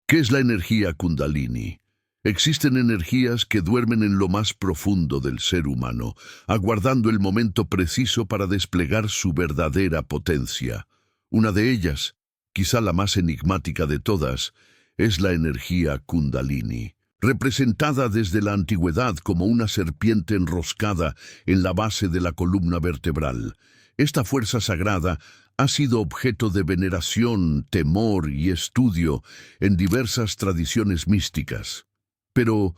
¿Qué es la energía Kundalini? Existen energías que duermen en lo más profundo del ser humano, aguardando el momento preciso para desplegar su verdadera potencia. Una de ellas, quizá la más enigmática de todas, es la energía Kundalini, representada desde la antigüedad como una serpiente enroscada en la base de la columna vertebral. Esta fuerza sagrada ha sido objeto de veneración, temor y estudio en diversas tradiciones místicas. Pero,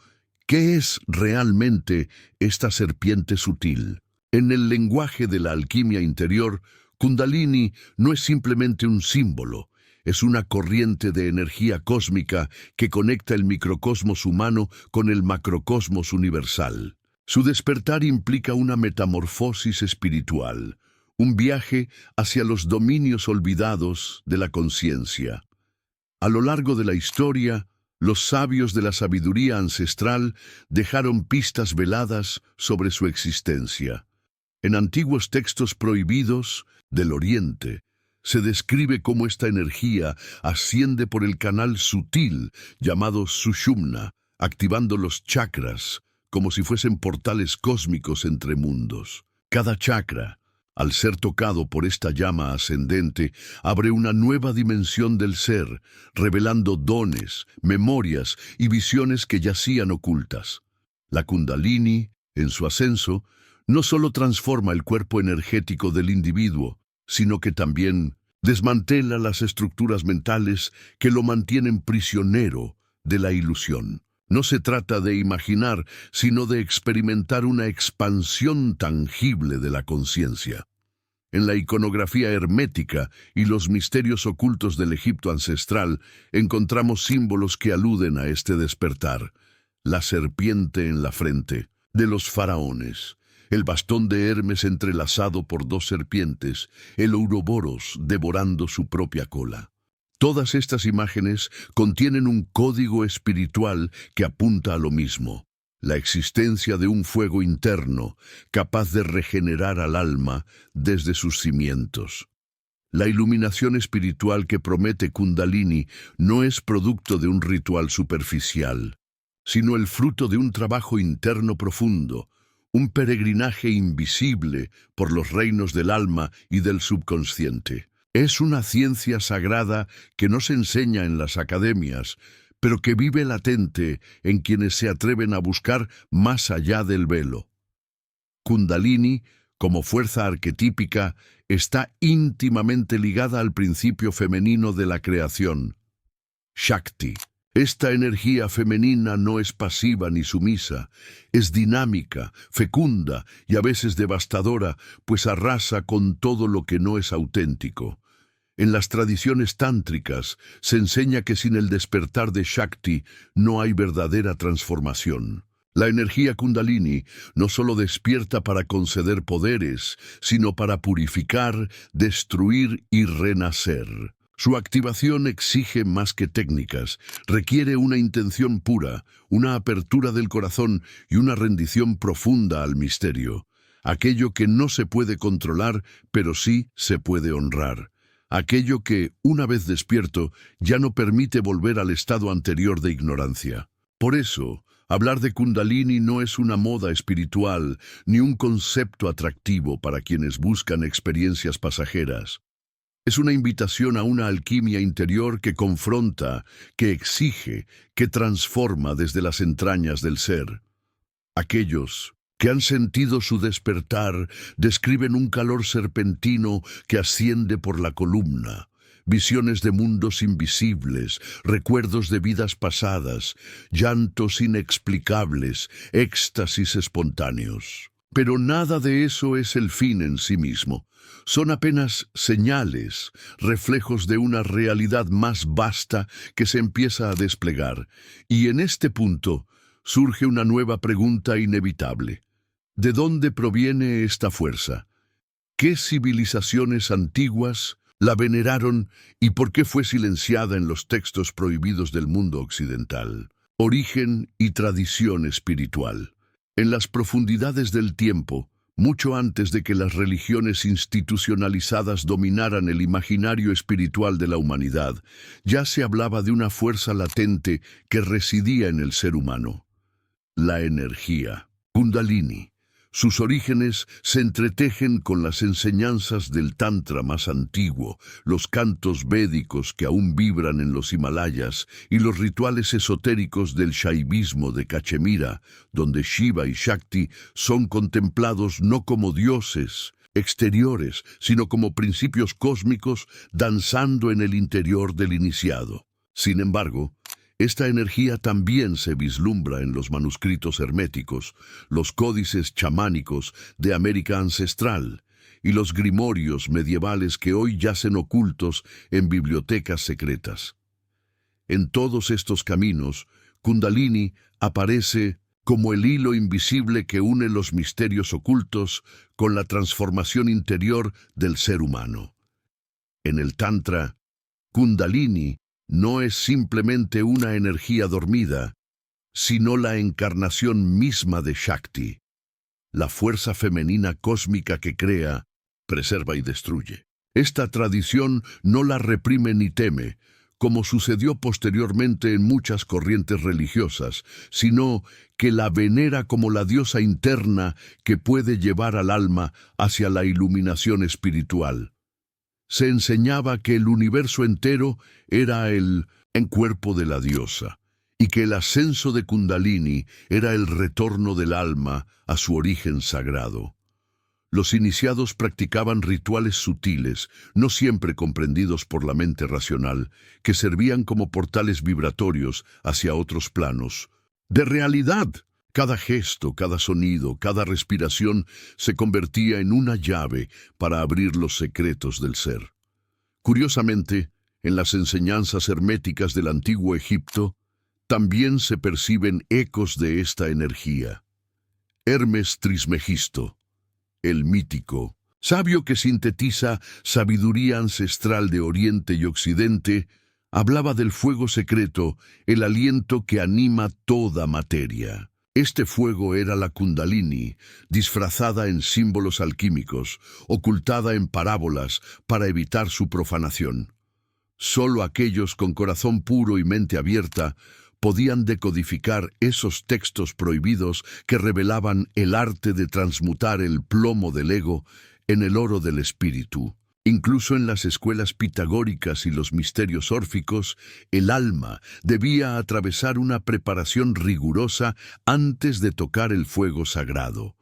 ¿qué es realmente esta serpiente sutil? En el lenguaje de la alquimia interior, Kundalini no es simplemente un símbolo, es una corriente de energía cósmica que conecta el microcosmos humano con el macrocosmos universal. Su despertar implica una metamorfosis espiritual, un viaje hacia los dominios olvidados de la conciencia. A lo largo de la historia, los sabios de la sabiduría ancestral dejaron pistas veladas sobre su existencia. En antiguos textos prohibidos del Oriente, se describe cómo esta energía asciende por el canal sutil llamado Sushumna, activando los chakras como si fuesen portales cósmicos entre mundos. Cada chakra, al ser tocado por esta llama ascendente, abre una nueva dimensión del ser, revelando dones, memorias y visiones que yacían ocultas. La Kundalini, en su ascenso, no solo transforma el cuerpo energético del individuo, sino que también desmantela las estructuras mentales que lo mantienen prisionero de la ilusión. No se trata de imaginar, sino de experimentar una expansión tangible de la conciencia. En la iconografía hermética y los misterios ocultos del Egipto ancestral encontramos símbolos que aluden a este despertar. La serpiente en la frente de los faraones, el bastón de Hermes entrelazado por dos serpientes, el Ouroboros devorando su propia cola. Todas estas imágenes contienen un código espiritual que apunta a lo mismo: la existencia de un fuego interno capaz de regenerar al alma desde sus cimientos. La iluminación espiritual que promete Kundalini no es producto de un ritual superficial, sino el fruto de un trabajo interno profundo, un peregrinaje invisible por los reinos del alma y del subconsciente. Es una ciencia sagrada que no se enseña en las academias, pero que vive latente en quienes se atreven a buscar más allá del velo. Kundalini, como fuerza arquetípica, está íntimamente ligada al principio femenino de la creación, Shakti. Esta energía femenina no es pasiva ni sumisa, es dinámica, fecunda y a veces devastadora, pues arrasa con todo lo que no es auténtico. En las tradiciones tántricas se enseña que sin el despertar de Shakti no hay verdadera transformación. La energía Kundalini no solo despierta para conceder poderes, sino para purificar, destruir y renacer. Su activación exige más que técnicas, requiere una intención pura, una apertura del corazón y una rendición profunda al misterio. Aquello que no se puede controlar, pero sí se puede honrar. Aquello que, una vez despierto, ya no permite volver al estado anterior de ignorancia. Por eso, hablar de Kundalini no es una moda espiritual, ni un concepto atractivo para quienes buscan experiencias pasajeras. Es una invitación a una alquimia interior que confronta, que exige, que transforma desde las entrañas del ser. Aquellos que han sentido su despertar describen un calor serpentino que asciende por la columna, visiones de mundos invisibles, recuerdos de vidas pasadas, llantos inexplicables, éxtasis espontáneos. Pero nada de eso es el fin en sí mismo. Son apenas señales, reflejos de una realidad más vasta que se empieza a desplegar. Y en este punto surge una nueva pregunta inevitable. ¿De dónde proviene esta fuerza? ¿Qué civilizaciones antiguas la veneraron y por qué fue silenciada en los textos prohibidos del mundo occidental? Origen y tradición espiritual. En las profundidades del tiempo, Mucho antes de que las religiones institucionalizadas dominaran el imaginario espiritual de la humanidad, ya se hablaba de una fuerza latente que residía en el ser humano: la energía, Kundalini. Sus orígenes se entretejen con las enseñanzas del Tantra más antiguo, los cantos védicos que aún vibran en los Himalayas y los rituales esotéricos del Shaivismo de Cachemira, donde Shiva y Shakti son contemplados no como dioses exteriores, sino como principios cósmicos danzando en el interior del iniciado. Sin embargo, esta energía también se vislumbra en los manuscritos herméticos, los códices chamánicos de América ancestral y los grimorios medievales que hoy yacen ocultos en bibliotecas secretas. En todos estos caminos, Kundalini aparece como el hilo invisible que une los misterios ocultos con la transformación interior del ser humano. En el Tantra, Kundalini no es simplemente una energía dormida, sino la encarnación misma de Shakti, la fuerza femenina cósmica que crea, preserva y destruye. Esta tradición no la reprime ni teme, como sucedió posteriormente en muchas corrientes religiosas, sino que la venera como la diosa interna que puede llevar al alma hacia la iluminación espiritual. Se enseñaba que el universo entero era el cuerpo de la diosa, y que el ascenso de Kundalini era el retorno del alma a su origen sagrado. Los iniciados practicaban rituales sutiles, no siempre comprendidos por la mente racional, que servían como portales vibratorios hacia otros planos de realidad. Cada gesto, cada sonido, cada respiración se convertía en una llave para abrir los secretos del ser. Curiosamente, en las enseñanzas herméticas del antiguo Egipto, también se perciben ecos de esta energía. Hermes Trismegisto, el mítico, sabio que sintetiza sabiduría ancestral de Oriente y Occidente, hablaba del fuego secreto, el aliento que anima toda materia. Este fuego era la Kundalini, disfrazada en símbolos alquímicos, ocultada en parábolas para evitar su profanación. Solo aquellos con corazón puro y mente abierta podían decodificar esos textos prohibidos que revelaban el arte de transmutar el plomo del ego en el oro del espíritu. Incluso en las escuelas pitagóricas y los misterios órficos, el alma debía atravesar una preparación rigurosa antes de tocar el fuego sagrado.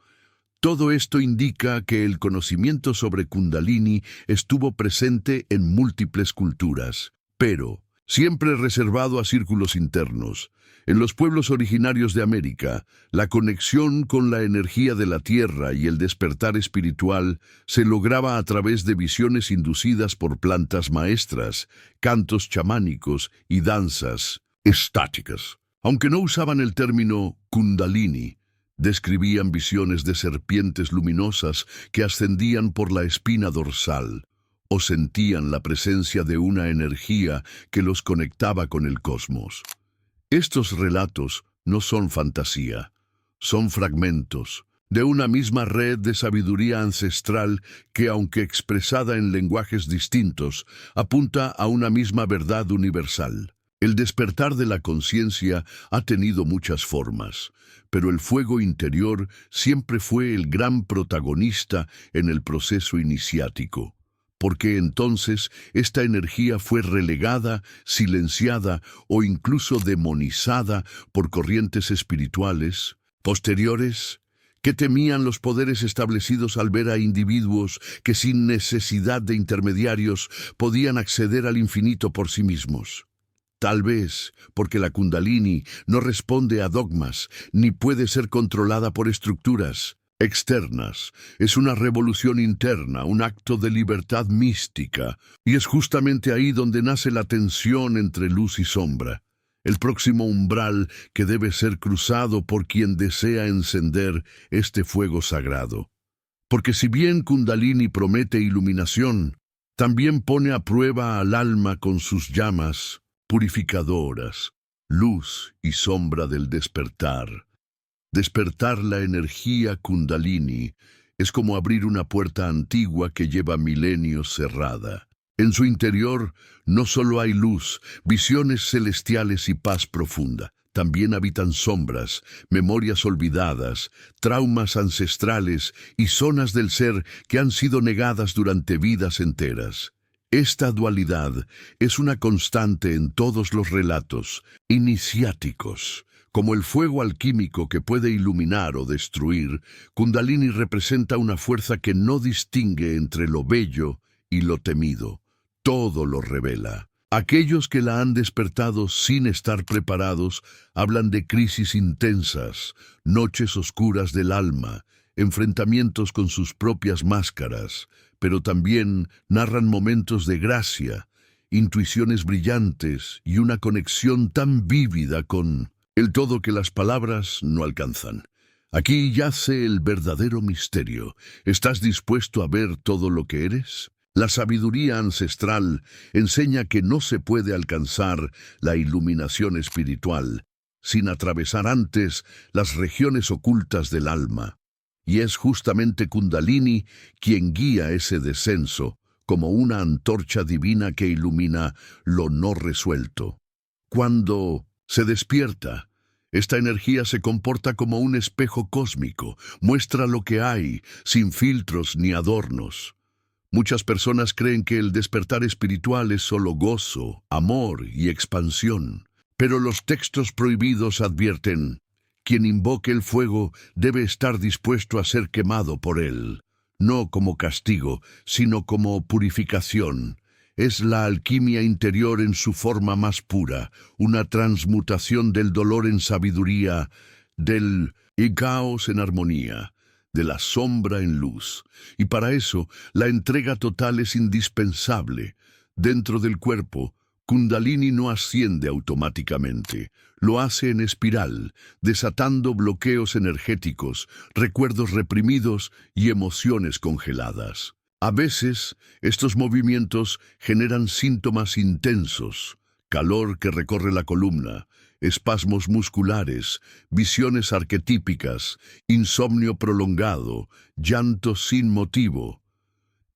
Todo esto indica que el conocimiento sobre Kundalini estuvo presente en múltiples culturas, pero siempre reservado a círculos internos. En los pueblos originarios de América, la conexión con la energía de la tierra y el despertar espiritual se lograba a través de visiones inducidas por plantas maestras, cantos chamánicos y danzas estáticas. Aunque no usaban el término Kundalini, describían visiones de serpientes luminosas que ascendían por la espina dorsal, o sentían la presencia de una energía que los conectaba con el cosmos. Estos relatos no son fantasía, son fragmentos de una misma red de sabiduría ancestral que, aunque expresada en lenguajes distintos, apunta a una misma verdad universal. El despertar de la conciencia ha tenido muchas formas, pero el fuego interior siempre fue el gran protagonista en el proceso iniciático, porque entonces esta energía fue relegada, silenciada o incluso demonizada por corrientes espirituales posteriores que temían los poderes establecidos al ver a individuos que sin necesidad de intermediarios podían acceder al infinito por sí mismos. Tal vez porque la Kundalini no responde a dogmas ni puede ser controlada por estructuras externas. Es una revolución interna, un acto de libertad mística, y es justamente ahí donde nace la tensión entre luz y sombra, el próximo umbral que debe ser cruzado por quien desea encender este fuego sagrado. Porque si bien Kundalini promete iluminación, también pone a prueba al alma con sus llamas purificadoras, luz y sombra del despertar. Despertar la energía Kundalini Es como abrir una puerta antigua que lleva milenios cerrada. En su interior no solo hay luz, visiones celestiales y paz profunda. También habitan sombras, memorias olvidadas, traumas ancestrales y zonas del ser que han sido negadas durante vidas enteras. Esta dualidad es una constante en todos los relatos iniciáticos. Como el fuego alquímico que puede iluminar o destruir, Kundalini representa una fuerza que no distingue entre lo bello y lo temido. Todo lo revela. Aquellos que la han despertado sin estar preparados hablan de crisis intensas, noches oscuras del alma, enfrentamientos con sus propias máscaras, pero también narran momentos de gracia, intuiciones brillantes y una conexión tan vívida con el todo que las palabras no alcanzan. Aquí yace el verdadero misterio. ¿Estás dispuesto a ver todo lo que eres? La sabiduría ancestral enseña que no se puede alcanzar la iluminación espiritual sin atravesar antes las regiones ocultas del alma. Y es justamente Kundalini quien guía ese descenso, como una antorcha divina que ilumina lo no resuelto. Cuando se despierta, esta energía se comporta como un espejo cósmico, muestra lo que hay, sin filtros ni adornos. Muchas personas creen que el despertar espiritual es solo gozo, amor y expansión. Pero los textos prohibidos advierten: quien invoque el fuego debe estar dispuesto a ser quemado por él, no como castigo, sino como purificación. Es la alquimia interior en su forma más pura, una transmutación del dolor en sabiduría, del caos en armonía, de la sombra en luz. Y para eso, la entrega total es indispensable. Dentro del cuerpo, Kundalini no asciende automáticamente. Lo hace en espiral, desatando bloqueos energéticos, recuerdos reprimidos y emociones congeladas. A veces, estos movimientos generan síntomas intensos: calor que recorre la columna, espasmos musculares, visiones arquetípicas, insomnio prolongado, llanto sin motivo.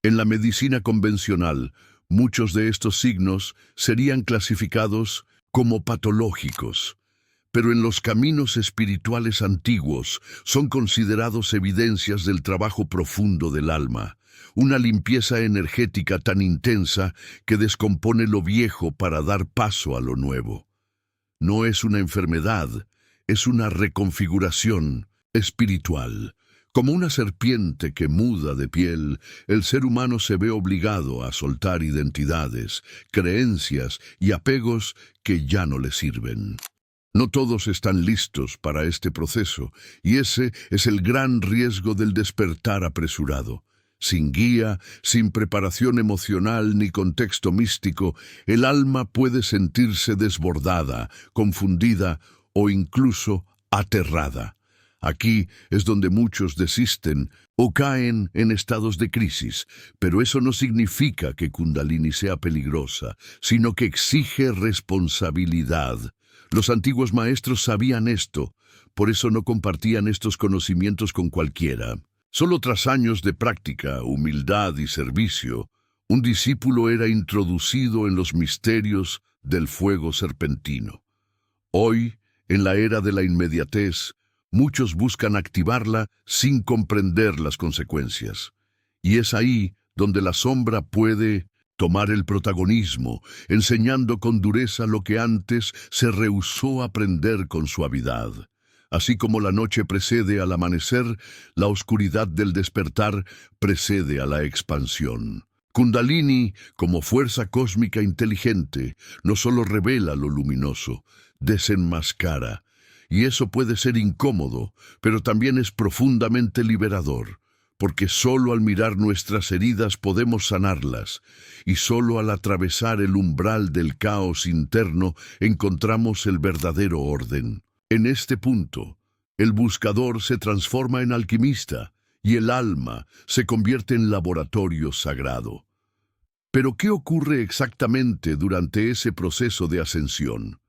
En la medicina convencional, muchos de estos signos serían clasificados como patológicos, pero en los caminos espirituales antiguos son considerados evidencias del trabajo profundo del alma, una limpieza energética tan intensa que descompone lo viejo para dar paso a lo nuevo. No es una enfermedad, es una reconfiguración espiritual. Como una serpiente que muda de piel, el ser humano se ve obligado a soltar identidades, creencias y apegos que ya no le sirven. No todos están listos para este proceso, y ese es el gran riesgo del despertar apresurado. Sin guía, sin preparación emocional ni contexto místico, el alma puede sentirse desbordada, confundida o incluso aterrada. Aquí es donde muchos desisten o caen en estados de crisis, pero eso no significa que Kundalini sea peligrosa, sino que exige responsabilidad. Los antiguos maestros sabían esto, por eso no compartían estos conocimientos con cualquiera. Solo tras años de práctica, humildad y servicio, un discípulo era introducido en los misterios del fuego serpentino. Hoy, en la era de la inmediatez, muchos buscan activarla sin comprender las consecuencias. Y es ahí donde la sombra puede tomar el protagonismo, enseñando con dureza lo que antes se rehusó aprender con suavidad. Así como la noche precede al amanecer, la oscuridad del despertar precede a la expansión. Kundalini, como fuerza cósmica inteligente, no solo revela lo luminoso, desenmascara. Y eso puede ser incómodo, pero también es profundamente liberador, porque solo al mirar nuestras heridas podemos sanarlas, y solo al atravesar el umbral del caos interno encontramos el verdadero orden. En este punto, el buscador se transforma en alquimista y el alma se convierte en laboratorio sagrado. Pero ¿qué ocurre exactamente durante ese proceso de ascensión?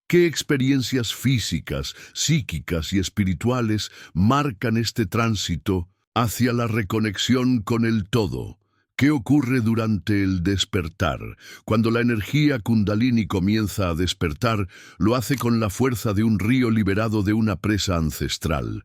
¿Qué experiencias físicas, psíquicas y espirituales marcan este tránsito hacia la reconexión con el todo. ¿Qué ocurre durante el despertar? Cuando la energía Kundalini comienza a despertar, lo hace con la fuerza de un río liberado de una presa ancestral.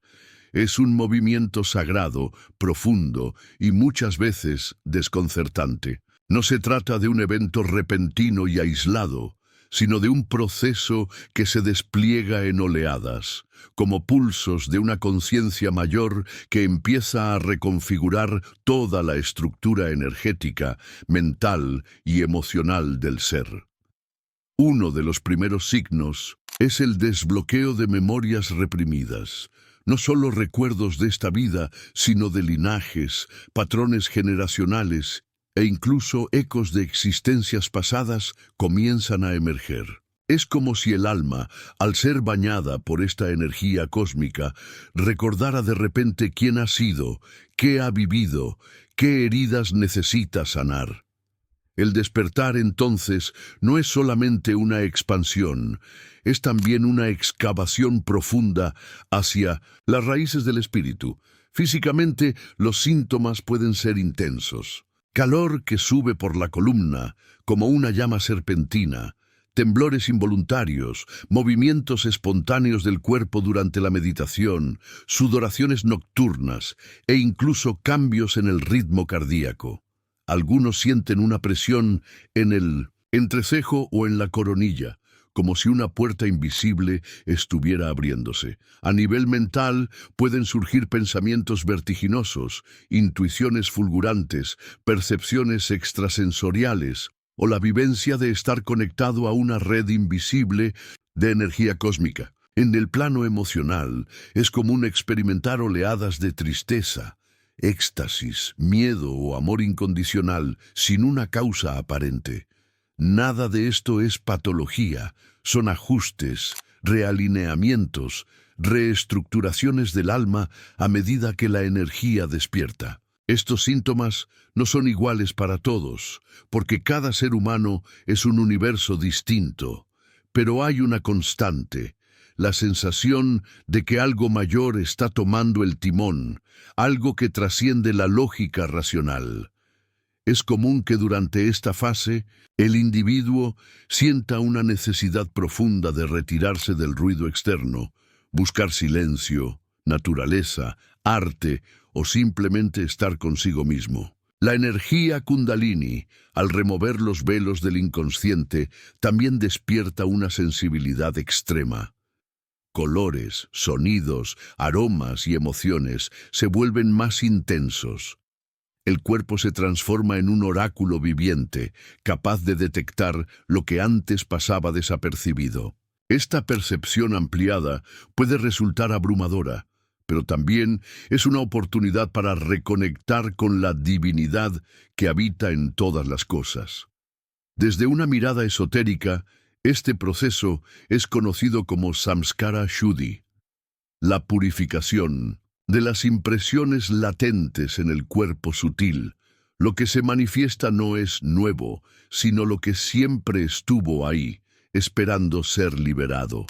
Es un movimiento sagrado, profundo y muchas veces desconcertante. No se trata de un evento repentino y aislado, sino de un proceso que se despliega en oleadas, como pulsos de una conciencia mayor que empieza a reconfigurar toda la estructura energética, mental y emocional del ser. Uno de los primeros signos es el desbloqueo de memorias reprimidas. No solo recuerdos de esta vida, sino de linajes, patrones generacionales e incluso ecos de existencias pasadas comienzan a emerger. Es como si el alma, al ser bañada por esta energía cósmica, recordara de repente quién ha sido, qué ha vivido, qué heridas necesita sanar. El despertar, entonces, no es solamente una expansión, es también una excavación profunda hacia las raíces del espíritu. Físicamente, los síntomas pueden ser intensos. Calor que sube por la columna, como una llama serpentina, temblores involuntarios, movimientos espontáneos del cuerpo durante la meditación, sudoraciones nocturnas e incluso cambios en el ritmo cardíaco. Algunos sienten una presión en el entrecejo o en la coronilla, como si una puerta invisible estuviera abriéndose. A nivel mental pueden surgir pensamientos vertiginosos, intuiciones fulgurantes, percepciones extrasensoriales o la vivencia de estar conectado a una red invisible de energía cósmica. En el plano emocional es común experimentar oleadas de tristeza, éxtasis, miedo o amor incondicional sin una causa aparente. Nada de esto es patología, son ajustes, realineamientos, reestructuraciones del alma a medida que la energía despierta. Estos síntomas no son iguales para todos, porque cada ser humano es un universo distinto, pero hay una constante: la sensación de que algo mayor está tomando el timón, algo que trasciende la lógica racional. Es común que durante esta fase el individuo sienta una necesidad profunda de retirarse del ruido externo, buscar silencio, naturaleza, arte o simplemente estar consigo mismo. La energía Kundalini, al remover los velos del inconsciente, también despierta una sensibilidad extrema. Colores, sonidos, aromas y emociones se vuelven más intensos. El cuerpo se transforma en un oráculo viviente, capaz de detectar lo que antes pasaba desapercibido. Esta percepción ampliada puede resultar abrumadora, pero también es una oportunidad para reconectar con la divinidad que habita en todas las cosas. Desde una mirada esotérica, este proceso es conocido como Samskara Shuddhi, la purificación de las impresiones latentes en el cuerpo sutil. Lo que se manifiesta no es nuevo, sino lo que siempre estuvo ahí, esperando ser liberado.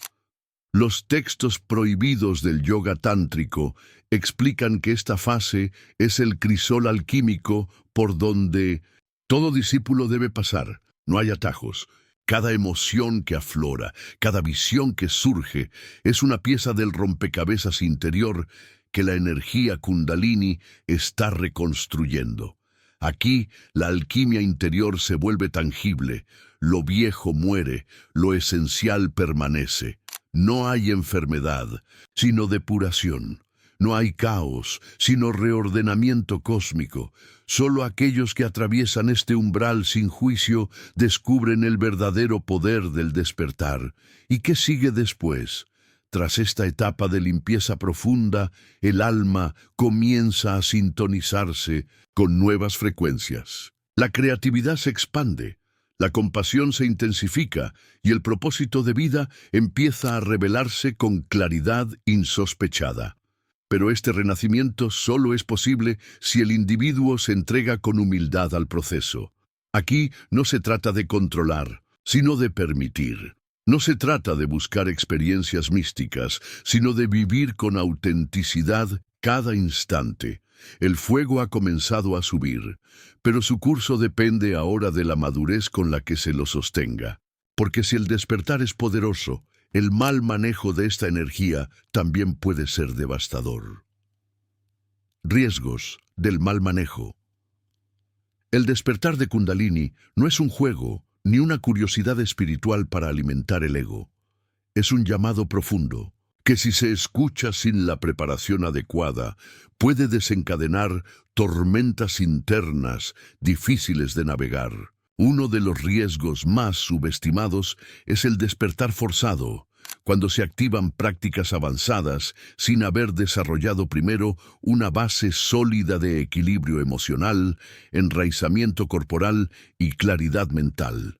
Los textos prohibidos del yoga tántrico explican que esta fase es el crisol alquímico por donde todo discípulo debe pasar. No hay atajos. Cada emoción que aflora, cada visión que surge, es una pieza del rompecabezas interior que la energía Kundalini está reconstruyendo. Aquí, la alquimia interior se vuelve tangible, lo viejo muere, lo esencial permanece. No hay enfermedad, sino depuración. No hay caos, sino reordenamiento cósmico. Solo aquellos que atraviesan este umbral sin juicio descubren el verdadero poder del despertar. ¿Y qué sigue después? Tras esta etapa de limpieza profunda, el alma comienza a sintonizarse con nuevas frecuencias. La creatividad se expande, la compasión se intensifica y el propósito de vida empieza a revelarse con claridad insospechada. Pero este renacimiento solo es posible si el individuo se entrega con humildad al proceso. Aquí no se trata de controlar, sino de permitir. No se trata de buscar experiencias místicas, sino de vivir con autenticidad Cada instante, el fuego ha comenzado a subir, pero su curso depende ahora de la madurez con la que se lo sostenga. Porque si el despertar es poderoso, el mal manejo de esta energía también puede ser devastador. Riesgos del mal manejo. El despertar de Kundalini no es un juego ni una curiosidad espiritual para alimentar el ego. Es un llamado profundo que, si se escucha sin la preparación adecuada, puede desencadenar tormentas internas difíciles de navegar. Uno de los riesgos más subestimados es el despertar forzado, cuando se activan prácticas avanzadas sin haber desarrollado primero una base sólida de equilibrio emocional, enraizamiento corporal y claridad mental.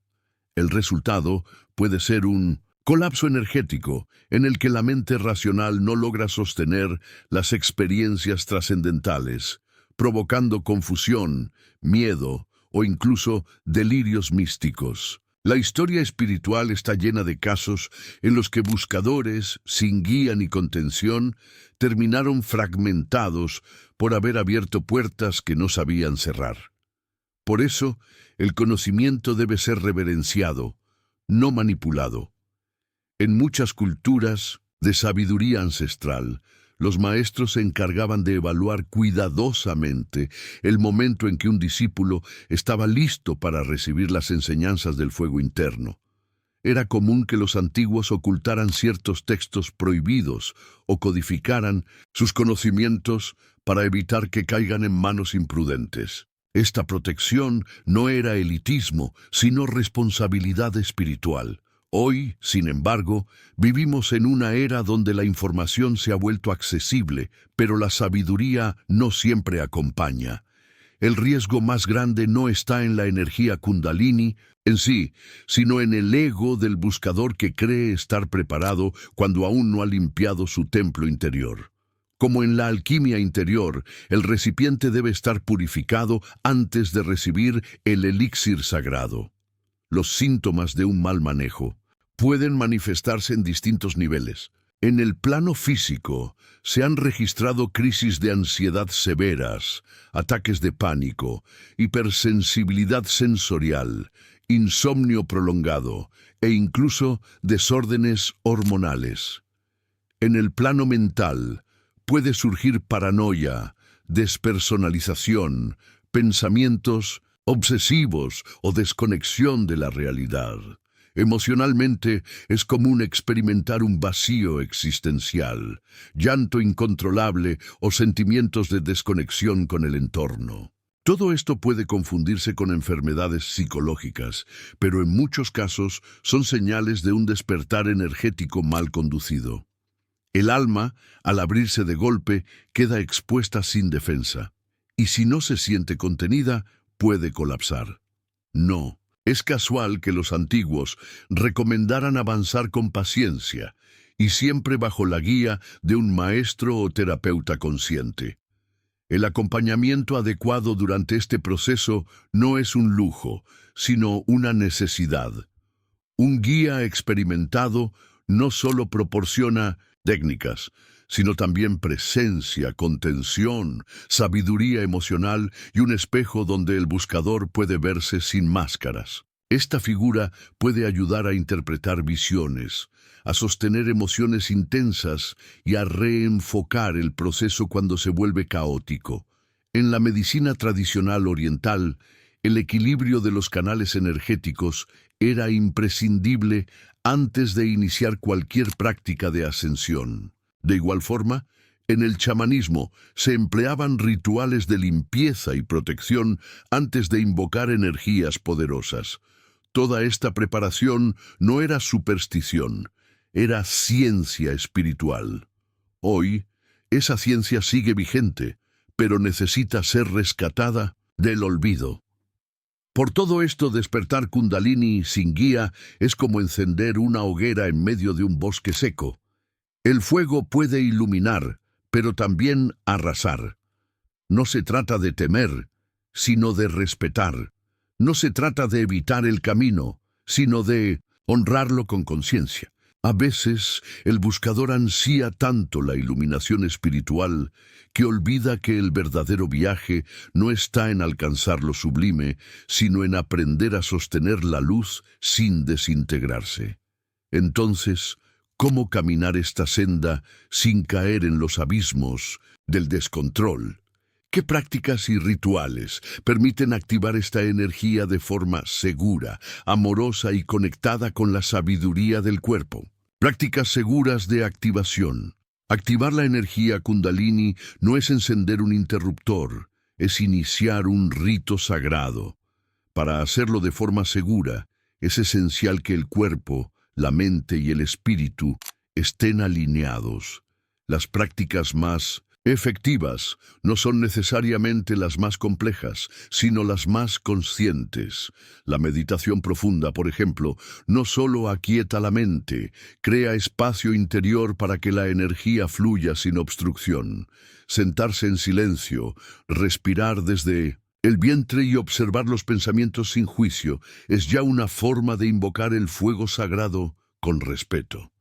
El resultado puede ser un colapso energético en el que la mente racional no logra sostener las experiencias trascendentales, provocando confusión, miedo o incluso delirios místicos. La historia espiritual está llena de casos en los que buscadores, sin guía ni contención, terminaron fragmentados por haber abierto puertas que no sabían cerrar. Por eso, el conocimiento debe ser reverenciado, no manipulado. En muchas culturas de sabiduría ancestral, los maestros se encargaban de evaluar cuidadosamente el momento en que un discípulo estaba listo para recibir las enseñanzas del fuego interno. Era común que los antiguos ocultaran ciertos textos prohibidos o codificaran sus conocimientos para evitar que caigan en manos imprudentes. Esta protección no era elitismo, sino responsabilidad espiritual. Hoy, sin embargo, vivimos en una era donde la información se ha vuelto accesible, pero la sabiduría no siempre acompaña. El riesgo más grande no está en la energía Kundalini en sí, sino en el ego del buscador que cree estar preparado cuando aún no ha limpiado su templo interior. Como en la alquimia interior, el recipiente debe estar purificado antes de recibir el elixir sagrado. Los síntomas de un mal manejo pueden manifestarse en distintos niveles. En el plano físico, se han registrado crisis de ansiedad severas, ataques de pánico, hipersensibilidad sensorial, insomnio prolongado e incluso desórdenes hormonales. En el plano mental, puede surgir paranoia, despersonalización, pensamientos obsesivos o desconexión de la realidad. Emocionalmente, es común experimentar un vacío existencial, llanto incontrolable o sentimientos de desconexión con el entorno. Todo esto puede confundirse con enfermedades psicológicas, pero en muchos casos son señales de un despertar energético mal conducido. El alma, al abrirse de golpe, queda expuesta sin defensa, y si no se siente contenida, puede colapsar. No es casual que los antiguos recomendaran avanzar con paciencia y siempre bajo la guía de un maestro o terapeuta consciente. El acompañamiento adecuado durante este proceso no es un lujo, sino una necesidad. Un guía experimentado no solo proporciona técnicas, sino también presencia, contención, sabiduría emocional y un espejo donde el buscador puede verse sin máscaras. Esta figura puede ayudar a interpretar visiones, a sostener emociones intensas y a reenfocar el proceso cuando se vuelve caótico. En la medicina tradicional oriental, el equilibrio de los canales energéticos era imprescindible antes de iniciar cualquier práctica de ascensión. De igual forma, en el chamanismo se empleaban rituales de limpieza y protección antes de invocar energías poderosas. Toda esta preparación no era superstición, era ciencia espiritual. Hoy, esa ciencia sigue vigente, pero necesita ser rescatada del olvido. Por todo esto, despertar Kundalini sin guía es como encender una hoguera en medio de un bosque seco. El fuego puede iluminar, pero también arrasar. No se trata de temer, sino de respetar. No se trata de evitar el camino, sino de honrarlo con conciencia. A veces, el buscador ansía tanto la iluminación espiritual que olvida que el verdadero viaje no está en alcanzar lo sublime, sino en aprender a sostener la luz sin desintegrarse. Entonces, ¿cómo caminar esta senda sin caer en los abismos del descontrol? ¿Qué prácticas y rituales permiten activar esta energía de forma segura, amorosa y conectada con la sabiduría del cuerpo? Prácticas seguras de activación. Activar la energía Kundalini no es encender un interruptor, es iniciar un rito sagrado. Para hacerlo de forma segura, es esencial que el cuerpo, la mente y el espíritu estén alineados. Las prácticas más efectivas no son necesariamente las más complejas, sino las más conscientes. La meditación profunda, por ejemplo, no solo aquieta la mente, crea espacio interior para que la energía fluya sin obstrucción. Sentarse en silencio, respirar desde el vientre y observar los pensamientos sin juicio es ya una forma de invocar el fuego sagrado con respeto.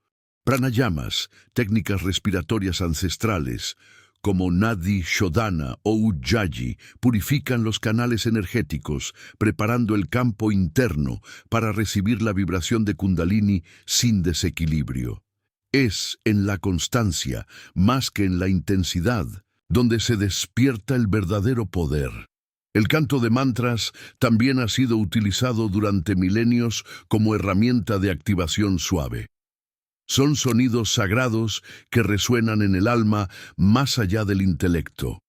Pranayamas, técnicas respiratorias ancestrales, como Nadi Shodhana o Ujjayi, purifican los canales energéticos, preparando el campo interno para recibir la vibración de Kundalini sin desequilibrio. Es en la constancia, más que en la intensidad, donde se despierta el verdadero poder. El canto de mantras también ha sido utilizado durante milenios como herramienta de activación suave. Son sonidos sagrados que resuenan en el alma más allá del intelecto.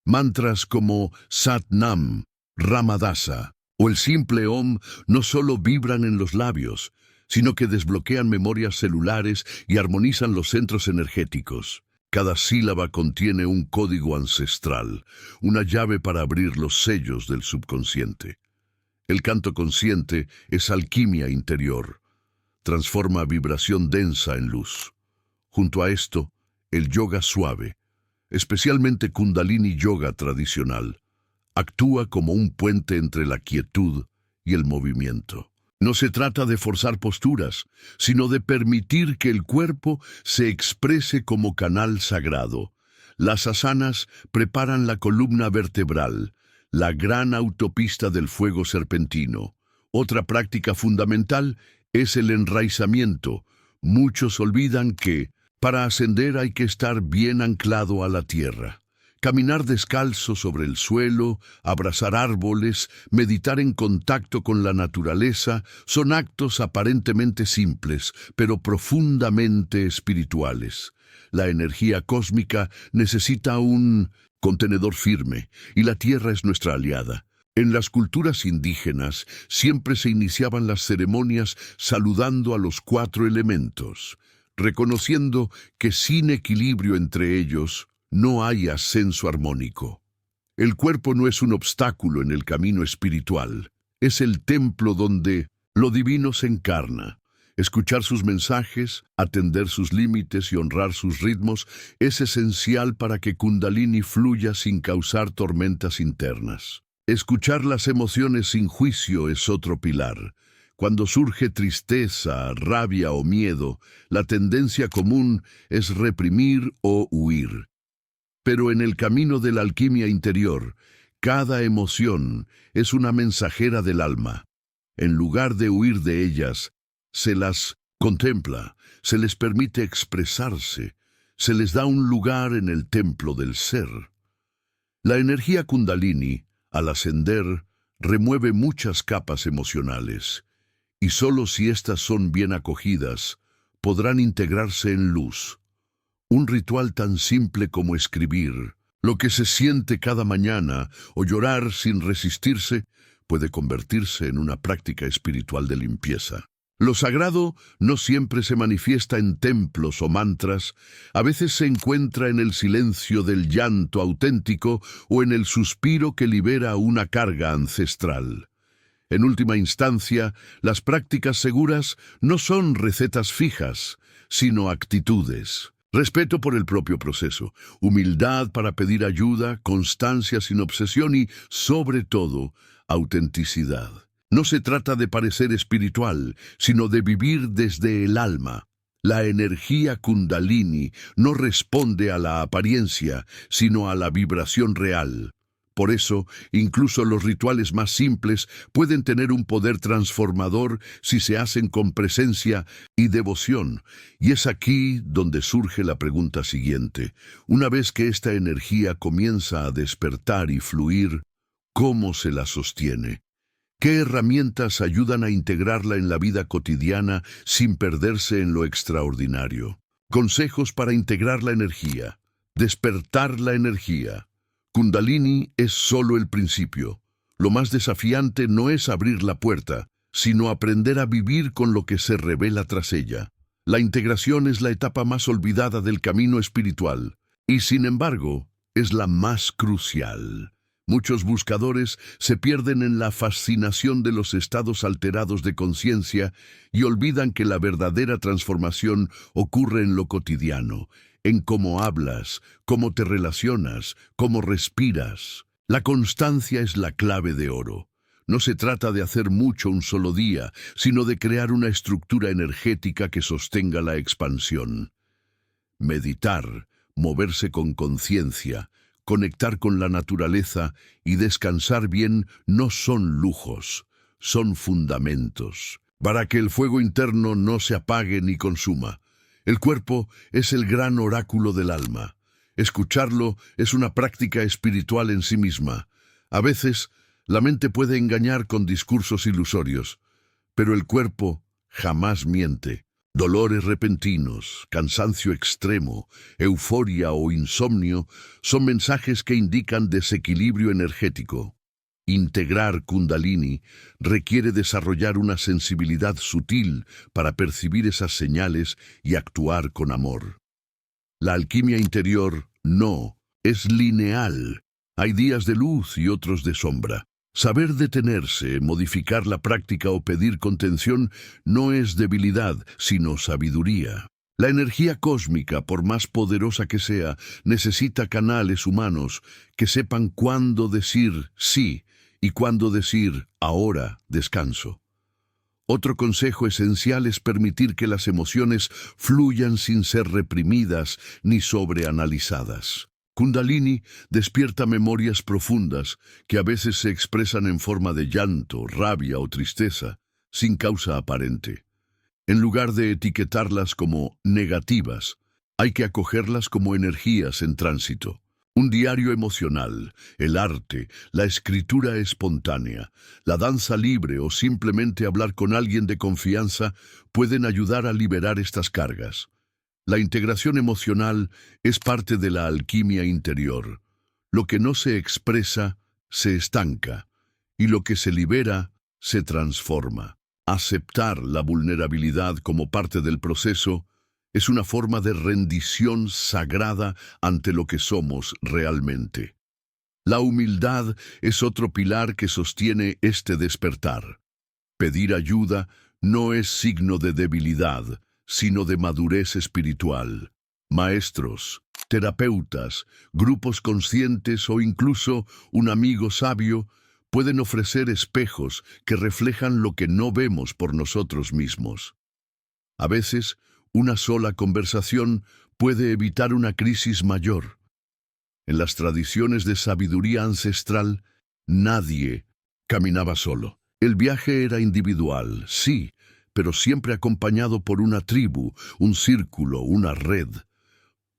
Mantras como Sat Nam, Ramadasa o el simple Om no solo vibran en los labios, sino que desbloquean memorias celulares y armonizan los centros energéticos. Cada sílaba contiene un código ancestral, una llave para abrir los sellos del subconsciente. El canto consciente es alquimia interior. Transforma vibración densa en luz. Junto a esto, el yoga suave, especialmente Kundalini Yoga tradicional, actúa como un puente entre la quietud y el movimiento. No se trata de forzar posturas, sino de permitir que el cuerpo se exprese como canal sagrado. Las asanas preparan la columna vertebral, la gran autopista del fuego serpentino. Otra práctica fundamental es el enraizamiento. Muchos olvidan que, para ascender hay que estar bien anclado a la tierra. Caminar descalzo sobre el suelo, abrazar árboles, meditar en contacto con la naturaleza, son actos aparentemente simples, pero profundamente espirituales. La energía cósmica necesita un contenedor firme, y la tierra es nuestra aliada. En las culturas indígenas siempre se iniciaban las ceremonias saludando a los 4 elementos, reconociendo que sin equilibrio entre ellos no hay ascenso armónico. El cuerpo no es un obstáculo en el camino espiritual, es el templo donde lo divino se encarna. Escuchar sus mensajes, atender sus límites y honrar sus ritmos es esencial para que Kundalini fluya sin causar tormentas internas. Escuchar las emociones sin juicio es otro pilar. Cuando surge tristeza, rabia o miedo, la tendencia común es reprimir o huir. Pero en el camino de la alquimia interior, cada emoción es una mensajera del alma. En lugar de huir de ellas, se las contempla, se les permite expresarse, se les da un lugar en el templo del ser. La energía Kundalini, al ascender, remueve muchas capas emocionales, y solo si éstas son bien acogidas, podrán integrarse en luz. Un ritual tan simple como escribir lo que se siente cada mañana o llorar sin resistirse puede convertirse en una práctica espiritual de limpieza. Lo sagrado no siempre se manifiesta en templos o mantras, a veces se encuentra en el silencio del llanto auténtico o en el suspiro que libera una carga ancestral. En última instancia, las prácticas seguras no son recetas fijas, sino actitudes. Respeto por el propio proceso, humildad para pedir ayuda, constancia sin obsesión y, sobre todo, autenticidad. No se trata de parecer espiritual, sino de vivir desde el alma. La energía Kundalini no responde a la apariencia, sino a la vibración real. Por eso, incluso los rituales más simples pueden tener un poder transformador si se hacen con presencia y devoción. Y es aquí donde surge la pregunta siguiente. Una vez que esta energía comienza a despertar y fluir, ¿cómo se la sostiene? ¿Qué herramientas ayudan a integrarla en la vida cotidiana sin perderse en lo extraordinario? Consejos para integrar la energía. Despertar la energía. Kundalini es solo el principio. Lo más desafiante no es abrir la puerta, sino aprender a vivir con lo que se revela tras ella. La integración es la etapa más olvidada del camino espiritual, y sin embargo, es la más crucial. Muchos buscadores se pierden en la fascinación de los estados alterados de conciencia y olvidan que la verdadera transformación ocurre en lo cotidiano, en cómo hablas, cómo te relacionas, cómo respiras. La constancia es la clave de oro. No se trata de hacer mucho un solo día, sino de crear una estructura energética que sostenga la expansión. Meditar, moverse con conciencia, conectar con la naturaleza y descansar bien no son lujos, son fundamentos, para que el fuego interno no se apague ni consuma. El cuerpo es el gran oráculo del alma. Escucharlo es una práctica espiritual en sí misma. A veces, la mente puede engañar con discursos ilusorios, pero el cuerpo jamás miente. Dolores repentinos, cansancio extremo, euforia o insomnio son mensajes que indican desequilibrio energético. Integrar Kundalini requiere desarrollar una sensibilidad sutil para percibir esas señales y actuar con amor. La alquimia interior no es lineal. Hay días de luz y otros de sombra. Saber detenerse, modificar la práctica o pedir contención no es debilidad, sino sabiduría. La energía cósmica, por más poderosa que sea, necesita canales humanos que sepan cuándo decir sí y cuándo decir ahora descanso. Otro consejo esencial es permitir que las emociones fluyan sin ser reprimidas ni sobreanalizadas. Kundalini despierta memorias profundas que a veces se expresan en forma de llanto, rabia o tristeza, sin causa aparente. En lugar de etiquetarlas como negativas, hay que acogerlas como energías en tránsito. Un diario emocional, el arte, la escritura espontánea, la danza libre o simplemente hablar con alguien de confianza pueden ayudar a liberar estas cargas. La integración emocional es parte de la alquimia interior. Lo que no se expresa se estanca y lo que se libera se transforma. Aceptar la vulnerabilidad como parte del proceso es una forma de rendición sagrada ante lo que somos realmente. La humildad es otro pilar que sostiene este despertar. Pedir ayuda no es signo de debilidad, sino de madurez espiritual. Maestros, terapeutas, grupos conscientes o incluso un amigo sabio pueden ofrecer espejos que reflejan lo que no vemos por nosotros mismos. A veces, una sola conversación puede evitar una crisis mayor. En las tradiciones de sabiduría ancestral, nadie caminaba solo. El viaje era individual, sí, pero siempre acompañado por una tribu, un círculo, una red.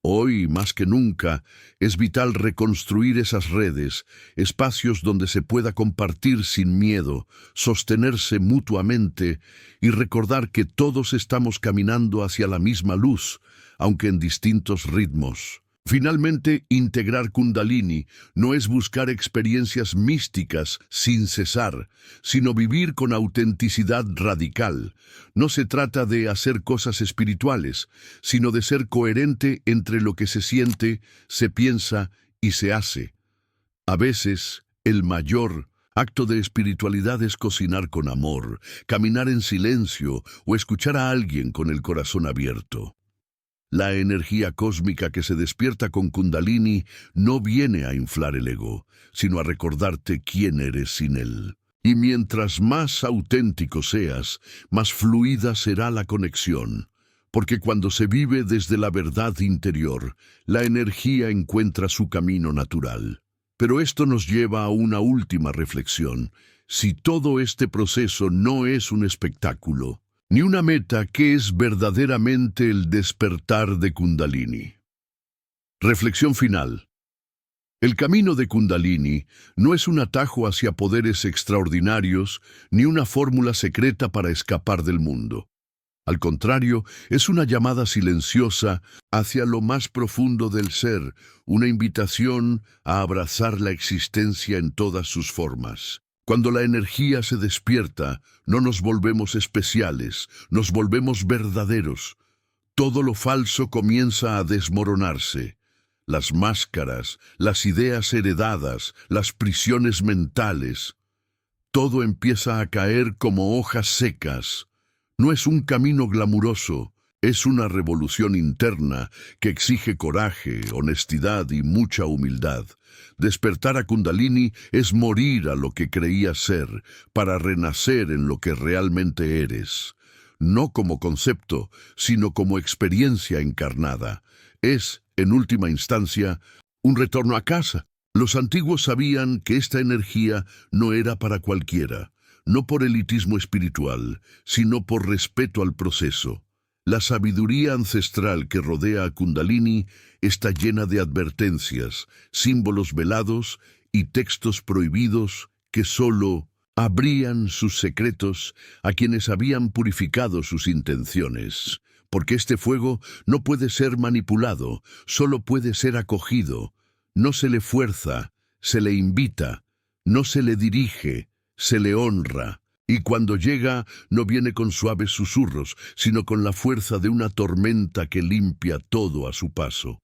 Hoy, más que nunca, es vital reconstruir esas redes, espacios donde se pueda compartir sin miedo, sostenerse mutuamente y recordar que todos estamos caminando hacia la misma luz, aunque en distintos ritmos. Finalmente, integrar Kundalini no es buscar experiencias místicas sin cesar, sino vivir con autenticidad radical. No se trata de hacer cosas espirituales, sino de ser coherente entre lo que se siente, se piensa y se hace. A veces, el mayor acto de espiritualidad es cocinar con amor, caminar en silencio o escuchar a alguien con el corazón abierto. La energía cósmica que se despierta con Kundalini no viene a inflar el ego, sino a recordarte quién eres sin él. Y mientras más auténtico seas, más fluida será la conexión. porque cuando se vive desde la verdad interior, la energía encuentra su camino natural. Pero esto nos lleva a una última reflexión. Si todo este proceso no es un espectáculo, ni una meta, ¿qué es verdaderamente el despertar de Kundalini? Reflexión final. El camino de Kundalini no es un atajo hacia poderes extraordinarios ni una fórmula secreta para escapar del mundo. Al contrario, es una llamada silenciosa hacia lo más profundo del ser, una invitación a abrazar la existencia en todas sus formas. Cuando la energía se despierta, no nos volvemos especiales, nos volvemos verdaderos. Todo lo falso comienza a desmoronarse. Las máscaras, las ideas heredadas, las prisiones mentales. Todo empieza a caer como hojas secas. No es un camino glamuroso, es una revolución interna que exige coraje, honestidad y mucha humildad. Despertar a Kundalini es morir a lo que creías ser, para renacer en lo que realmente eres. No como concepto, sino como experiencia encarnada. Es, en última instancia, un retorno a casa. Los antiguos sabían que esta energía no era para cualquiera. No por elitismo espiritual, sino por respeto al proceso. La sabiduría ancestral que rodea a Kundalini está llena de advertencias, símbolos velados y textos prohibidos que solo abrían sus secretos a quienes habían purificado sus intenciones. Porque este fuego no puede ser manipulado, solo puede ser acogido. No se le fuerza, se le invita, no se le dirige, se le honra, y cuando llega no viene con suaves susurros, sino con la fuerza de una tormenta que limpia todo a su paso.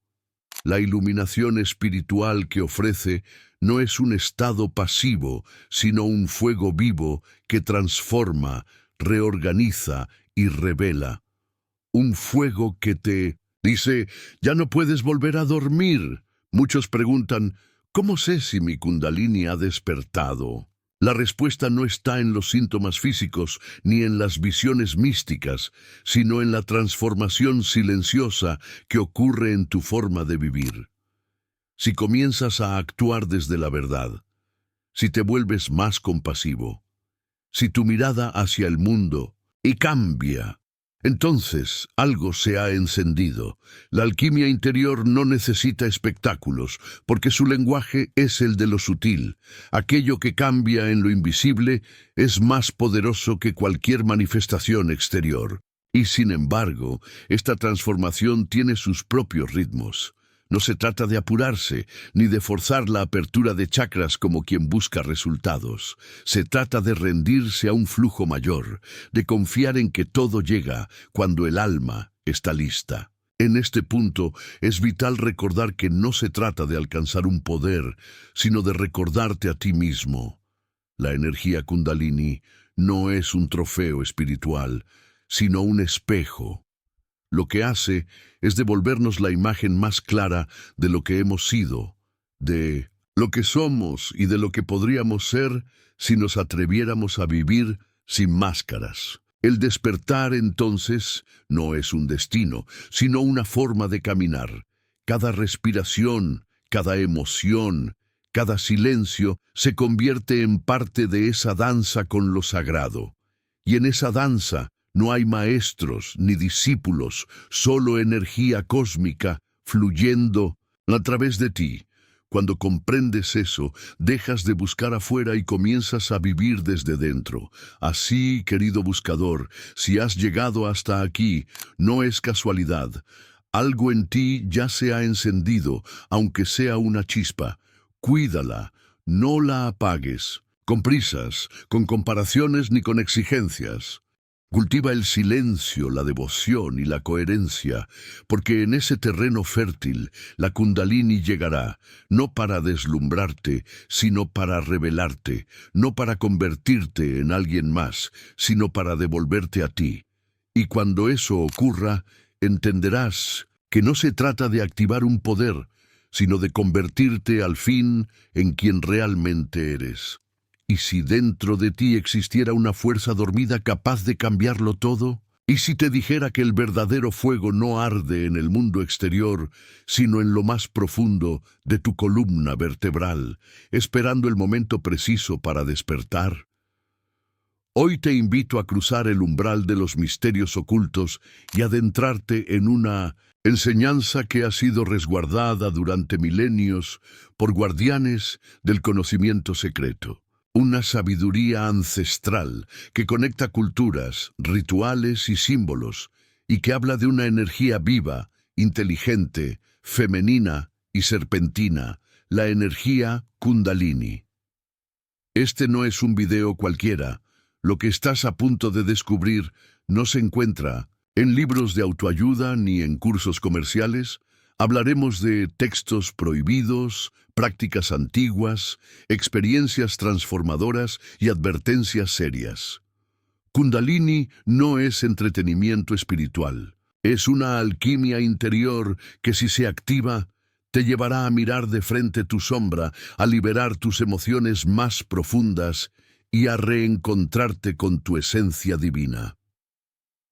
La iluminación espiritual que ofrece no es un estado pasivo, sino un fuego vivo que transforma, reorganiza y revela. Un fuego que te dice, ya no puedes volver a dormir. Muchos preguntan, ¿cómo sé si mi Kundalini ha despertado? La respuesta no está en los síntomas físicos ni en las visiones místicas, sino en la transformación silenciosa que ocurre en tu forma de vivir. Si comienzas a actuar desde la verdad, si te vuelves más compasivo, si tu mirada hacia el mundo cambia, entonces algo se ha encendido. La alquimia interior no necesita espectáculos, porque su lenguaje es el de lo sutil. Aquello que cambia en lo invisible es más poderoso que cualquier manifestación exterior. Y sin embargo, esta transformación tiene sus propios ritmos. No se trata de apurarse, ni de forzar la apertura de chakras como quien busca resultados. Se trata de rendirse a un flujo mayor, de confiar en que todo llega cuando el alma está lista. En este punto es vital recordar que no se trata de alcanzar un poder, sino de recordarte a ti mismo. La energía Kundalini no es un trofeo espiritual, sino un espejo. Lo que hace es devolvernos la imagen más clara de lo que hemos sido, de lo que somos y de lo que podríamos ser si nos atreviéramos a vivir sin máscaras. El despertar, entonces, no es un destino, sino una forma de caminar. Cada respiración, cada emoción, cada silencio se convierte en parte de esa danza con lo sagrado. Y en esa danza no hay maestros ni discípulos, solo energía cósmica fluyendo a través de ti. Cuando comprendes eso, dejas de buscar afuera y comienzas a vivir desde dentro. Así, querido buscador, si has llegado hasta aquí, no es casualidad. Algo en ti ya se ha encendido, aunque sea una chispa. Cuídala, no la apagues, con prisas, con comparaciones ni con exigencias. Cultiva el silencio, la devoción y la coherencia, porque en ese terreno fértil la Kundalini llegará, no para deslumbrarte, sino para revelarte, no para convertirte en alguien más, sino para devolverte a ti. Y cuando eso ocurra, entenderás que no se trata de activar un poder, sino de convertirte al fin en quien realmente eres. ¿Y si dentro de ti existiera una fuerza dormida capaz de cambiarlo todo? ¿Y si te dijera que el verdadero fuego no arde en el mundo exterior, sino en lo más profundo de tu columna vertebral, esperando el momento preciso para despertar? Hoy te invito a cruzar el umbral de los misterios ocultos y adentrarte en una enseñanza que ha sido resguardada durante milenios por guardianes del conocimiento secreto. Una sabiduría ancestral que conecta culturas, rituales y símbolos, y que habla de una energía viva, inteligente, femenina y serpentina, la energía Kundalini. Este no es un video cualquiera. Lo que estás a punto de descubrir no se encuentra en libros de autoayuda ni en cursos comerciales. Hablaremos de textos prohibidos, prácticas antiguas, experiencias transformadoras y advertencias serias. Kundalini no es entretenimiento espiritual. Es una alquimia interior que, si se activa, te llevará a mirar de frente tu sombra, a liberar tus emociones más profundas y a reencontrarte con tu esencia divina.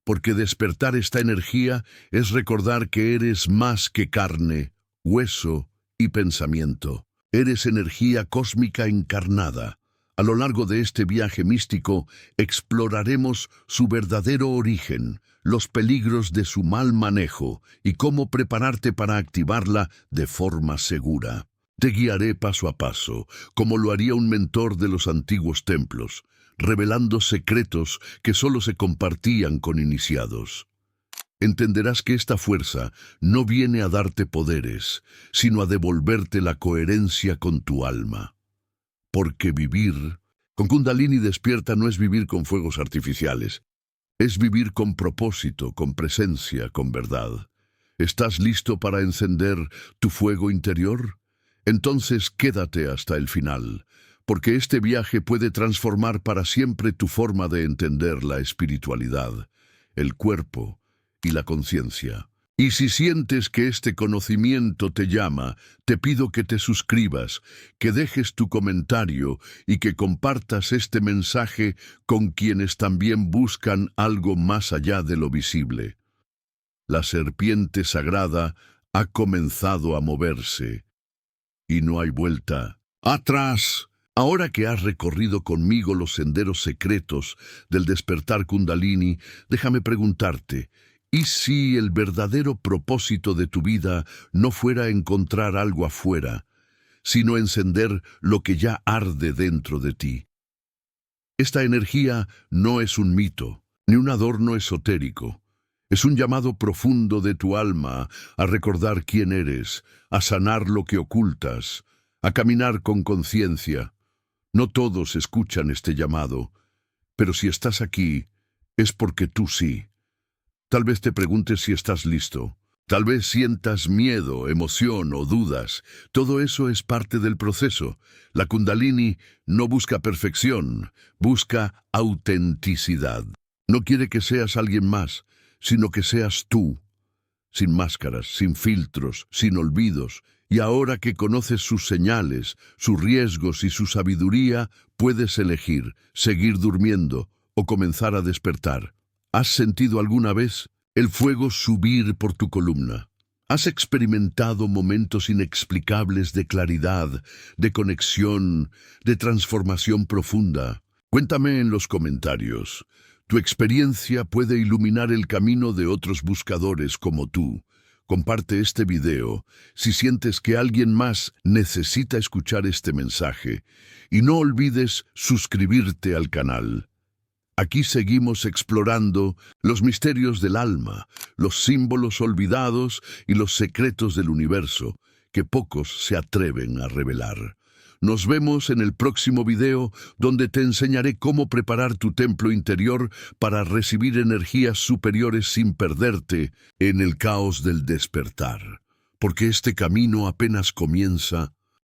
Porque despertar esta energía es recordar que eres más que carne, hueso y pensamiento. Eres energía cósmica encarnada. A lo largo de este viaje místico exploraremos su verdadero origen, los peligros de su mal manejo y cómo prepararte para activarla de forma segura. Te guiaré paso a paso, como lo haría un mentor de los antiguos templos, revelando secretos que solo se compartían con iniciados. Entenderás que esta fuerza no viene a darte poderes, sino a devolverte la coherencia con tu alma. Porque vivir con Kundalini despierta no es vivir con fuegos artificiales, es vivir con propósito, con presencia, con verdad. ¿Estás listo para encender tu fuego interior? Entonces quédate hasta el final, porque este viaje puede transformar para siempre tu forma de entender la espiritualidad, el cuerpo y la conciencia. Y si sientes que este conocimiento te llama, te pido que te suscribas, que dejes tu comentario y que compartas este mensaje con quienes también buscan algo más allá de lo visible. La serpiente sagrada ha comenzado a moverse. Y no hay vuelta atrás. Ahora que has recorrido conmigo los senderos secretos del despertar Kundalini, déjame preguntarte, ¿y si el verdadero propósito de tu vida no fuera encontrar algo afuera, sino encender lo que ya arde dentro de ti? Esta energía no es un mito, ni un adorno esotérico. Es un llamado profundo de tu alma a recordar quién eres, a sanar lo que ocultas, a caminar con conciencia. No todos escuchan este llamado, pero si estás aquí, es porque tú sí. Tal vez te preguntes si estás listo. Tal vez sientas miedo, emoción o dudas. Todo eso es parte del proceso. La Kundalini no busca perfección, busca autenticidad. No quiere que seas alguien más, sino que seas tú, sin máscaras, sin filtros, sin olvidos. Y ahora que conoces sus señales, sus riesgos y su sabiduría, puedes elegir seguir durmiendo o comenzar a despertar. ¿Has sentido alguna vez el fuego subir por tu columna? ¿Has experimentado momentos inexplicables de claridad, de conexión, de transformación profunda? Cuéntame en los comentarios. Tu experiencia puede iluminar el camino de otros buscadores como tú. Comparte este video si sientes que alguien más necesita escuchar este mensaje y no olvides suscribirte al canal. Aquí seguimos explorando los misterios del alma, los símbolos olvidados y los secretos del universo que pocos se atreven a revelar. Nos vemos en el próximo video donde te enseñaré cómo preparar tu templo interior para recibir energías superiores sin perderte en el caos del despertar. Porque este camino apenas comienza